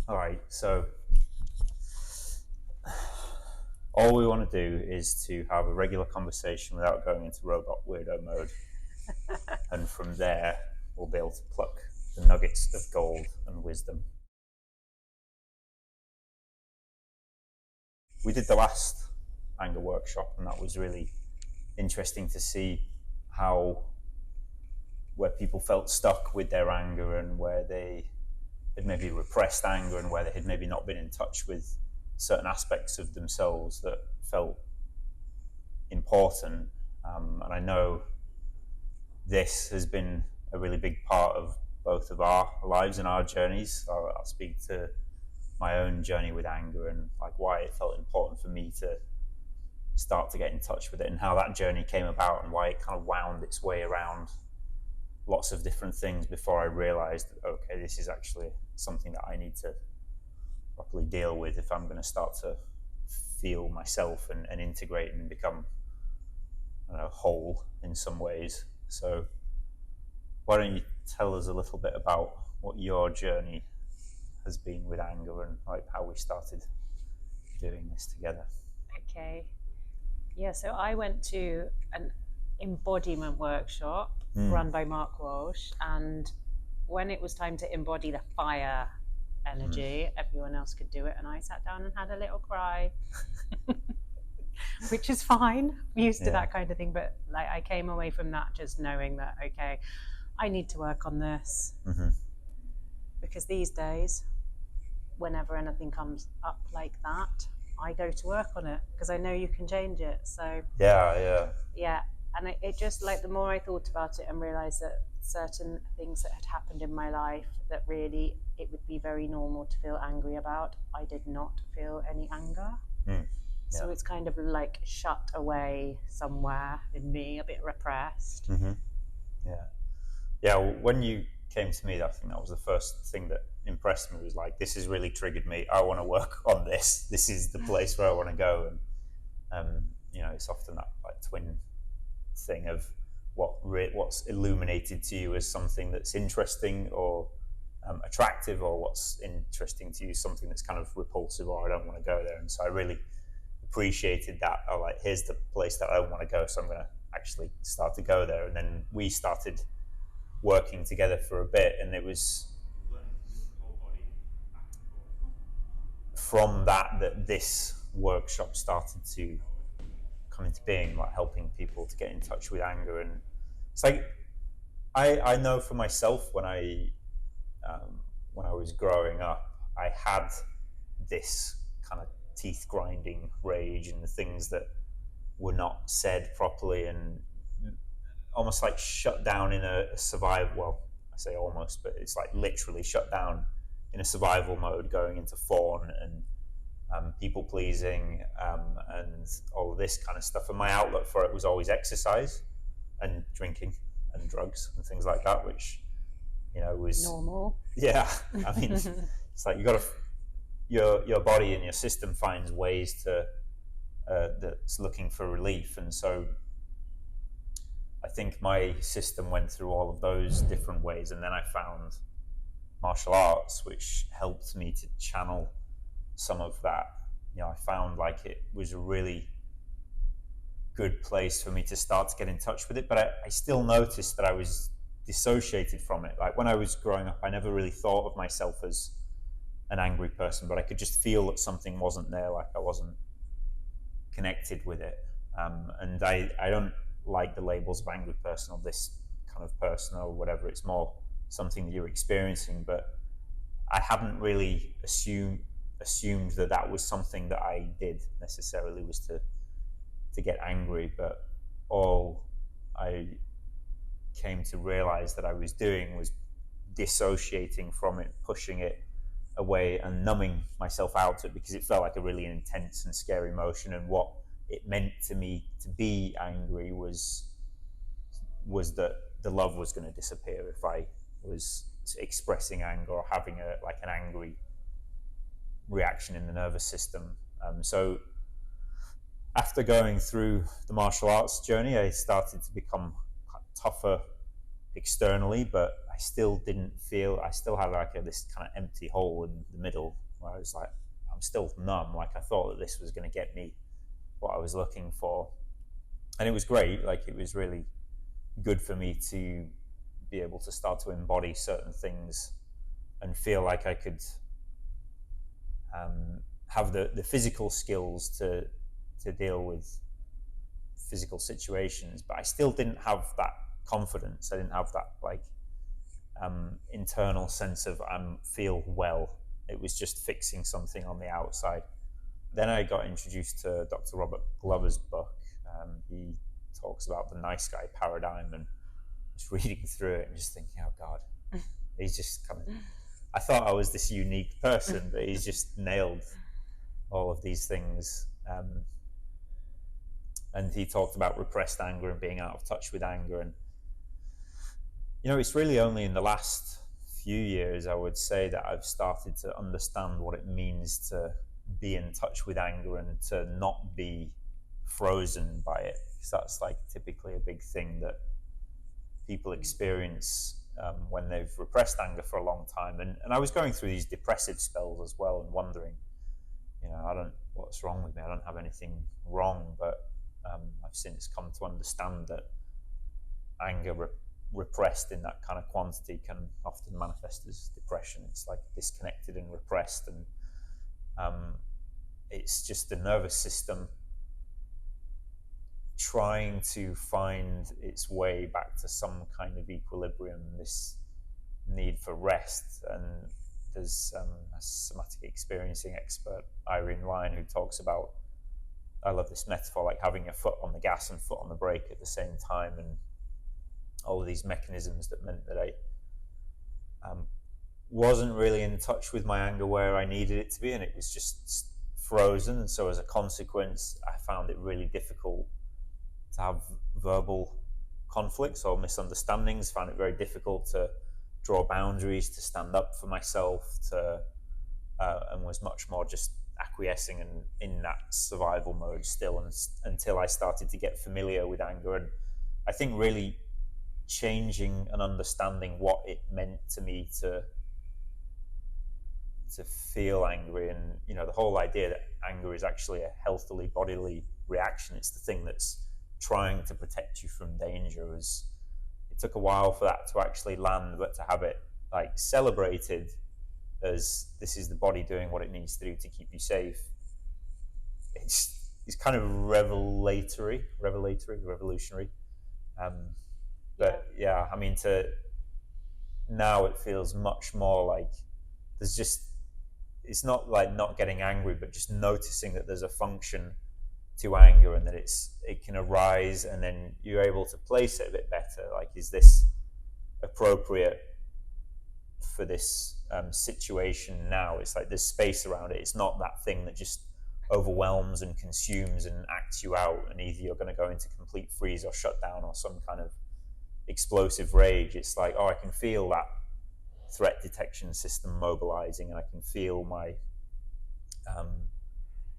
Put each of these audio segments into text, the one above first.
All right, so all we want to do is to have a regular conversation without going into robot weirdo mode. And from there, we'll be able to pluck the nuggets of gold and wisdom. We did the last anger workshop, and that was really interesting to see how where people felt stuck with their anger and where they had maybe repressed anger and where they had maybe not been in touch with certain aspects of themselves that felt important. And I know this has been a really big part of both of our lives and our journeys. I'll speak to my own journey with anger and like why it felt important for me to start to get in touch with it and how that journey came about and why it kind of wound its way around lots of different things before I realized, okay, this is actually something that I need to properly deal with if I'm going to start to feel myself and integrate and become whole in some ways. So why don't you tell us a little bit about what your journey has been with anger and like how we started doing this together? Okay. Yeah, so I went to an embodiment workshop run by Mark Walsh, and when it was time to embody the fire energy, everyone else could do it, and I sat down and had a little cry, which is fine. I'm used to that kind of thing, but like I came away from that just knowing that okay, I need to work on this because these days, whenever anything comes up like that, I go to work on it because I know you can change it. So yeah, and it just like the more I thought about it and realized that certain things that had happened in my life that really it would be very normal to feel angry about, I did not feel any anger. So it's kind of like shut away somewhere in me, a bit repressed. Yeah, when you came to me, I think that was the first thing that impressed me was like, this has really triggered me. I want to work on this. This is the place where I want to go. And it's often that like twin thing of what's illuminated to you as something that's interesting or attractive, or what's interesting to you something that's kind of repulsive or I don't want to go there. And so I really appreciated that. I like, here's the place that I want to go, so I'm going to actually start to go there. And then we started working together for a bit, and it was from that this workshop started to come into being, like helping people to get in touch with anger. And it's like I know for myself when I was growing up, I had this kind of teeth grinding rage and the things that were not said properly and almost like shut down in a survival. Well, I say almost, but it's like literally shut down in a survival mode, going into fawn and people pleasing and all of this kind of stuff. And my outlet for it was always exercise and drinking and drugs and things like that, which was normal. Yeah, I mean, it's like you got to your body and your system finds ways to that's looking for relief, and so I think my system went through all of those different ways, and then I found martial arts, which helped me to channel some of that. I found like it was a really good place for me to start to get in touch with it, but I still noticed that I was dissociated from it. Like when I was growing up, I never really thought of myself as an angry person, but I could just feel that something wasn't there, like I wasn't connected with it. And I don't like the labels of angry person or this kind of person or whatever. It's more something that you're experiencing, but I hadn't really assumed that was something that I did necessarily, was to get angry. But all I came to realize that I was doing was dissociating from it, pushing it away and numbing myself out to it, because it felt like a really intense and scary emotion. And what it meant to me to be angry was that the love was going to disappear if I was expressing anger or having an angry reaction in the nervous system. So after going through the martial arts journey, I started to become tougher externally, but I still had like this kind of empty hole in the middle where I was like, I'm still numb. Like I thought that this was going to get me what I was looking for. And it was great. Like it was really good for me to be able to start to embody certain things and feel like I could have the physical skills to deal with physical situations, but I still didn't have that confidence. I didn't have that like internal sense of feel well. It was just fixing something on the outside. Then I got introduced to Dr. Robert Glover's book. He talks about the nice guy paradigm, and just reading through it and just thinking, oh God, he's just kind of. I thought I was this unique person, but he's just nailed all of these things. And he talked about repressed anger and being out of touch with anger. And, you know, it's really only in the last few years, I would say, that I've started to understand what it means to be in touch with anger and to not be frozen by it. Because that's like typically a big thing that people experience when they've repressed anger for a long time. And I was going through these depressive spells as well and wondering, you know, what's wrong with me? I don't have anything wrong, but I've since come to understand that anger repressed in that kind of quantity can often manifest as depression. It's like disconnected and repressed, and it's just the nervous system trying to find its way back to some kind of equilibrium, this need for rest. And there's a somatic experiencing expert, Irene Ryan, who talks about, I love this metaphor, like having your foot on the gas and foot on the brake at the same time, and all of these mechanisms that meant that I wasn't really in touch with my anger where I needed it to be, and it was just frozen. And so as a consequence, I found it really difficult to have verbal conflicts or misunderstandings, found it very difficult to draw boundaries, to stand up for myself, and was much more just acquiescing and in that survival mode still, until I started to get familiar with anger. And I think really changing and understanding what it meant to me to feel angry. And, you know, the whole idea that anger is actually a healthily bodily reaction, it's the thing that's trying to protect you from danger. It took a while for that to actually land, but to have it like celebrated as this is the body doing what it needs to do to keep you safe, it's kind of revolutionary. But yeah, I mean, now it feels much more like it's not like not getting angry, but just noticing that there's a function to anger, and that it can arise, and then you're able to place it a bit better. Like, is this appropriate for this situation now? It's like there's space around it. It's not that thing that just overwhelms and consumes and acts you out, and either you're going to go into complete freeze or shut down or some kind of explosive rage. It's like, oh, I can feel that threat detection system mobilizing, and I can feel my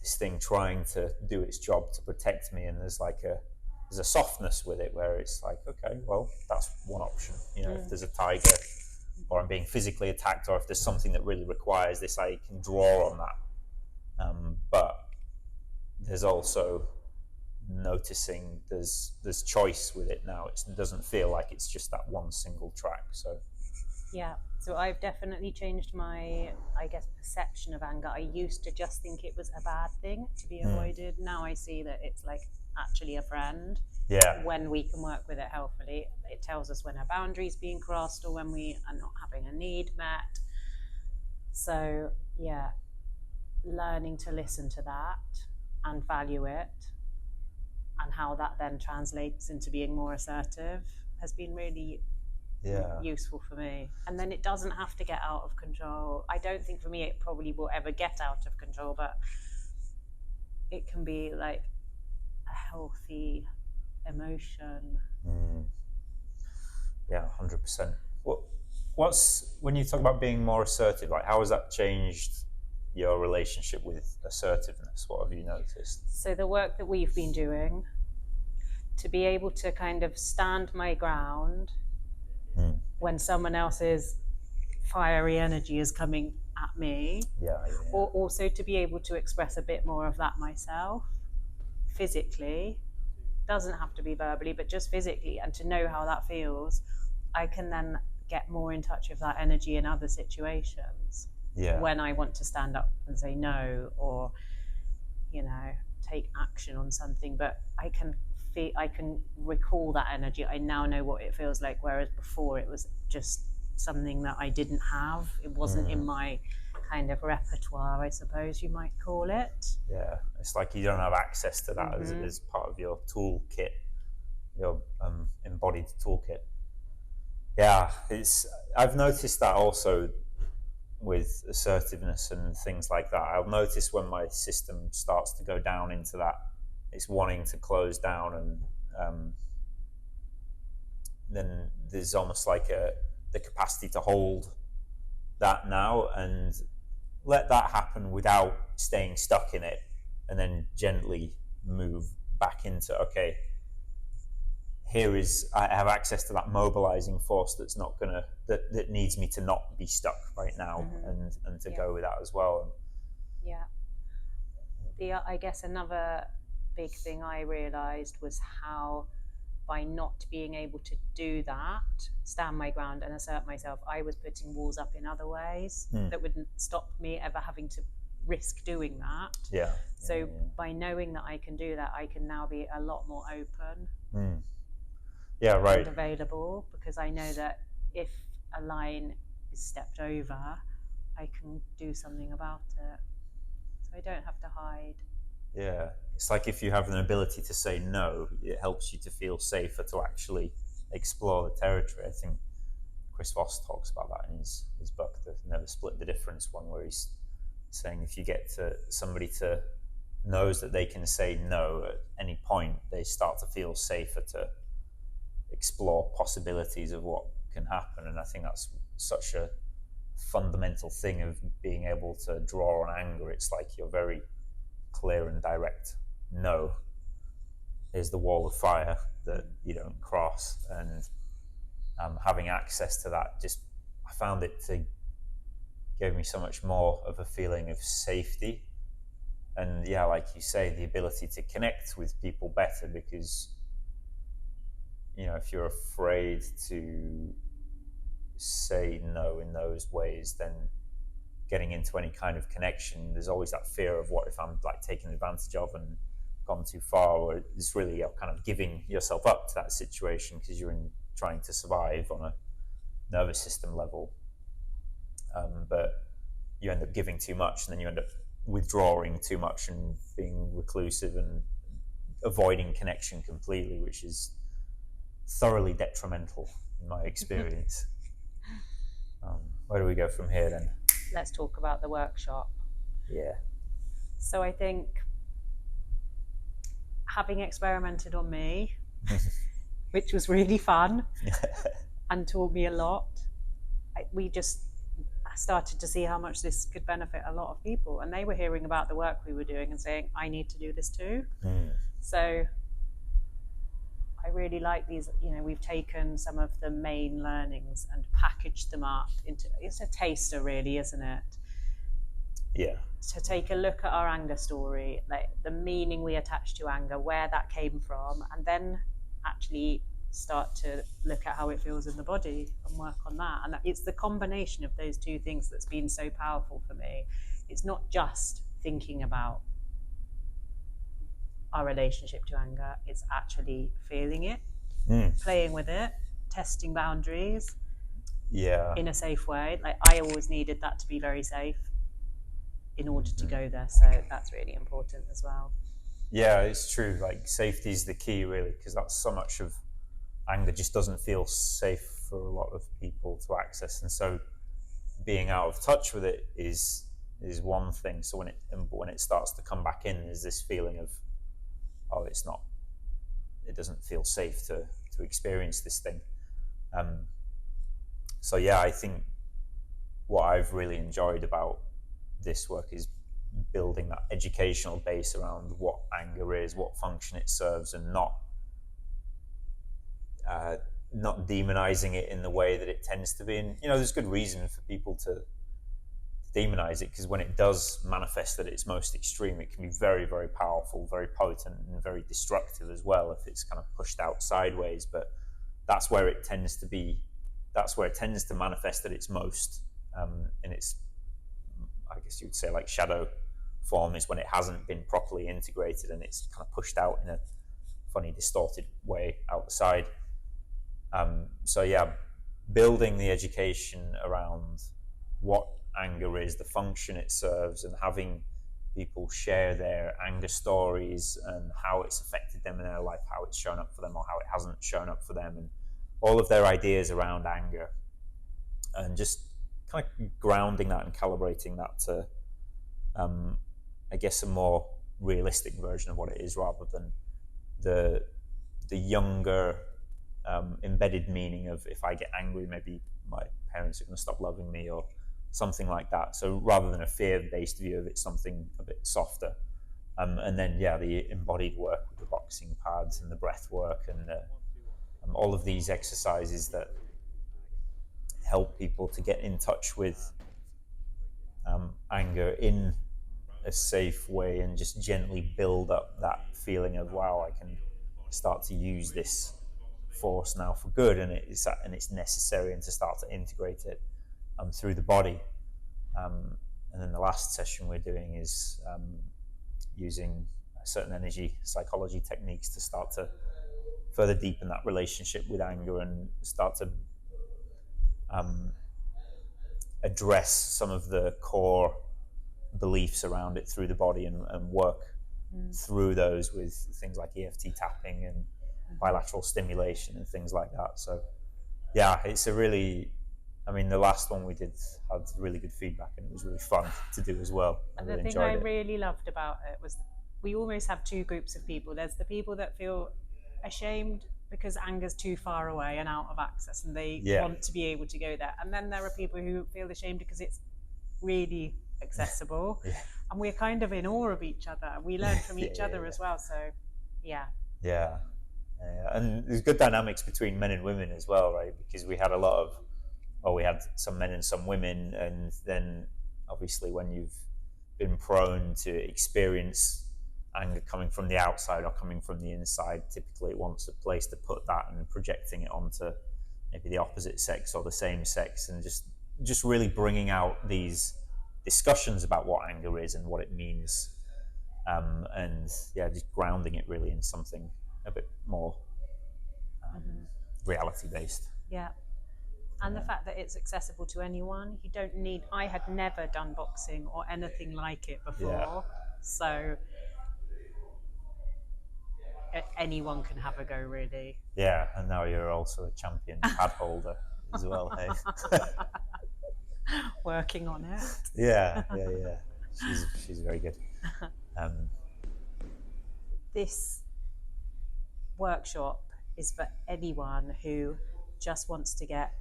this thing trying to do its job to protect me, and there's a softness with it where it's like, okay, well, that's one option. You know, if there's a tiger, or I'm being physically attacked, or if there's something that really requires this, I can draw on that. But there's also noticing there's choice with it now. It doesn't feel like it's just that one single track. So I've definitely changed my, I guess, perception of anger. I used to just think it was a bad thing to be avoided. Now I see that it's like actually a friend. Yeah. When we can work with it healthily, it tells us when our boundaries being crossed or when we are not having a need met. So yeah, learning to listen to that and value it, and how that then translates into being more assertive, has been really useful for me. And then it doesn't have to get out of control. I don't think for me it probably will ever get out of control, but it can be like a healthy emotion. Yeah, 100%. What's when you talk about being more assertive, like how has that changed your relationship with assertiveness? What have you noticed? So the work that we've been doing, to be able to kind of stand my ground when someone else's fiery energy is coming at me, or also to be able to express a bit more of that myself physically. Doesn't have to be verbally, but just physically, and to know how that feels, I can then get more in touch with that energy in other situations. When I want to stand up and say no, or take action on something, but I can recall that energy. I now know what it feels like, whereas before it was just something that I didn't have. It wasn't in my kind of repertoire, I suppose you might call it. Yeah, it's like you don't have access to that as part of your toolkit, your embodied toolkit. Yeah, I've noticed that also with assertiveness and things like that. I'll notice when my system starts to go down into that, it's wanting to close down, and then there's almost like the capacity to hold that now and let that happen without staying stuck in it, and then gently move back into, okay, I have access to that mobilizing force that's not gonna that needs me to not be stuck right now, and to go with that as well. I guess another big thing I realized was how, by not being able to do that, stand my ground and assert myself, I was putting walls up in other ways that wouldn't stop me ever having to risk doing that. So by knowing that I can do that, I can now be a lot more open. And available, because I know that if a line is stepped over, I can do something about it. So I don't have to hide. Yeah, it's like if you have an ability to say no, it helps you to feel safer to actually explore the territory. I think Chris Voss talks about that in his book, The Never Split the Difference one, where he's saying if you get to somebody to knows that they can say no at any point, they start to feel safer to explore possibilities of what can happen. And I think that's such a fundamental thing of being able to draw on anger. It's like you're very clear and direct. No, here's the wall of fire that you don't cross. And having access to that, I found it to give me so much more of a feeling of safety. And yeah, like you say, the ability to connect with people better, because if you're afraid to say no in those ways, then getting into any kind of connection, there's always that fear of what if I'm like taken advantage of and gone too far, or it's really kind of giving yourself up to that situation because you're trying to survive on a nervous system level. But you end up giving too much, and then you end up withdrawing too much and being reclusive and avoiding connection completely, which is thoroughly detrimental in my experience. Where do we go from here then? Let's talk about the workshop. Yeah. So I think, having experimented on me, which was really fun and taught me a lot, we just started to see how much this could benefit a lot of people, and they were hearing about the work we were doing and saying, I need to do this too. So I really like these, we've taken some of the main learnings and packaged them up into, it's a taster really, isn't it? Yeah. To take a look at our anger story, like the meaning we attach to anger, where that came from, and then actually start to look at how it feels in the body and work on that. And it's the combination of those two things that's been so powerful for me. It's not just thinking about our relationship to anger, it's actually feeling it, playing with it, testing boundaries in a safe way. Like, I always needed that to be very safe in order to go there, so that's really important as well. Yeah, it's true. Like, safety is the key, really, because that's so much of anger just doesn't feel safe for a lot of people to access, and so being out of touch with it is one thing. So when it starts to come back in, there's this feeling of, oh, it doesn't feel safe to experience this thing. So yeah, I think what I've really enjoyed about this work is building that educational base around what anger is, what function it serves, and not not demonizing it in the way that it tends to be. And there's good reason for people to demonize it, because when it does manifest at its most extreme, it can be very, very powerful, very potent, and very destructive as well if it's kind of pushed out sideways. But that's where it tends to be. That's where it tends to manifest at its most, in its, I guess you would say, like shadow form, is when it hasn't been properly integrated and it's kind of pushed out in a funny, distorted way outside. So yeah, building the education around what anger is, the function it serves, and having people share their anger stories and how it's affected them in their life, how it's shown up for them or how it hasn't shown up for them, and all of their ideas around anger, and just kind of grounding that and calibrating that to, I guess, a more realistic version of what it is, rather than the younger embedded meaning of, if I get angry, maybe my parents are going to stop loving me, or something like that. So rather than a fear-based view of it, something a bit softer. And then, yeah, the embodied work with the boxing pads and the breath work and all of these exercises that help people to get in touch with anger in a safe way, and just gently build up that feeling of, wow, I can start to use this force now for good, and it's necessary, and to start to integrate it through the body. And then the last session we're doing is using certain energy psychology techniques to start to further deepen that relationship with anger, and start to address some of the core beliefs around it through the body, and work through those with things like EFT tapping and bilateral stimulation and things like that. So yeah, it's a really, I mean, the last one we did had really good feedback, and it was really fun to do as well. And the thing I really loved about it was we almost have two groups of people. There's the people that feel ashamed because anger's too far away and out of access, and they want to be able to go there. And then there are people who feel ashamed because it's really accessible. And we're kind of in awe of each other. We learn from each other as well. So yeah. And there's good dynamics between men and women as well, right? Because we had we had some men and some women, and then obviously when you've been prone to experience anger coming from the outside or coming from the inside, typically it wants a place to put that, and projecting it onto maybe the opposite sex or the same sex, and just really bringing out these discussions about what anger is and what it means, and just grounding it really in something a bit more reality based. And the fact that it's accessible to anyone. You don't need, I had never done boxing or anything like it before, so anyone can have a go, really. Yeah, and now you're also a champion pad holder as well, hey? Working on it. Yeah. She's very good. This workshop is for anyone who just wants to get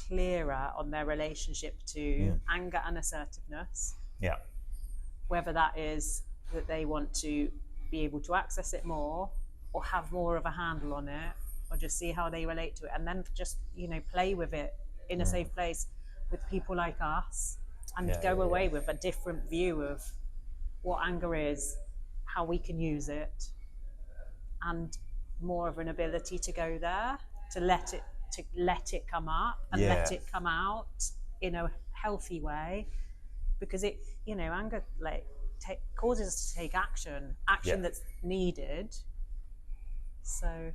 clearer on their relationship to anger and assertiveness. Yeah. Whether that is that they want to be able to access it more, or have more of a handle on it, or just see how they relate to it, and then just play with it in a safe place with people like us, and go away with a different view of what anger is, how we can use it, and more of an ability to go there, to let it come up and let it come out in a healthy way, because it anger causes us to take action that's needed. So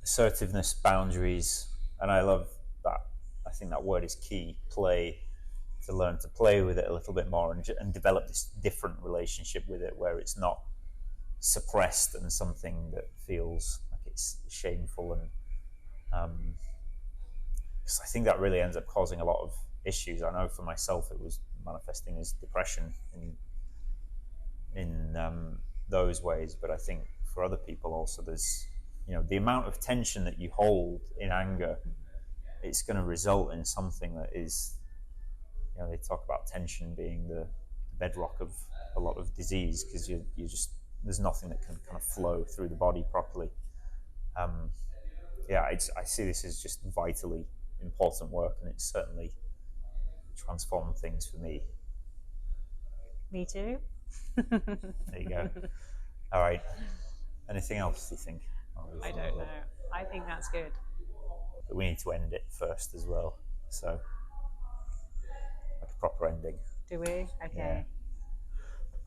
assertiveness, boundaries, and I love that. I think that word is key. Play, to learn to play with it a little bit more, and develop this different relationship with it, where it's not suppressed and something that feels like it's shameful, and because I think that really ends up causing a lot of issues. I know for myself it was manifesting as depression in those ways, but I think for other people also, there's the amount of tension that you hold in anger, it's going to result in something that is, they talk about tension being the bedrock of a lot of disease, because you just, there's nothing that can kind of flow through the body properly. yeah, I see this as just vitally important work, and it's certainly transformed things for me. Me too. There you go. All right. Anything else, do you think? I don't know. I think that's good. But we need to end it first as well. So, like a proper ending. Do we? Okay. Yeah.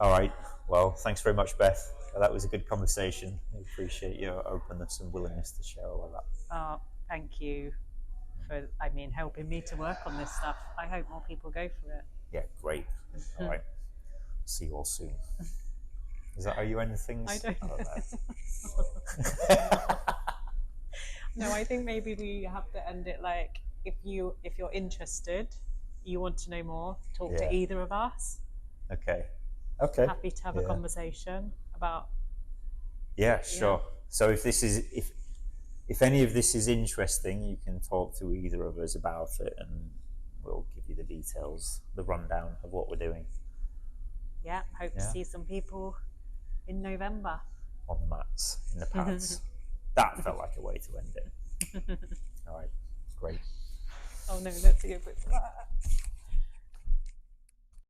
All right. Well, thanks very much, Beth. That was a good conversation. I appreciate your openness and willingness to share all of that. Oh, thank you for, helping me to work on this stuff. I hope more people go for it. Yeah, great. All right. See you all soon. Are you ending things? I don't know. No, I think maybe we have to end it like, if you're interested, you want to know more, talk to either of us. Okay. Happy to have a conversation about. Yeah, sure. So if any of this is interesting, you can talk to either of us about it, and we'll give you the details, the rundown of what we're doing. Yeah, hope to see some people in November. On the mats, in the pads. That felt like a way to end it. All right, great. Oh no, let's go with that.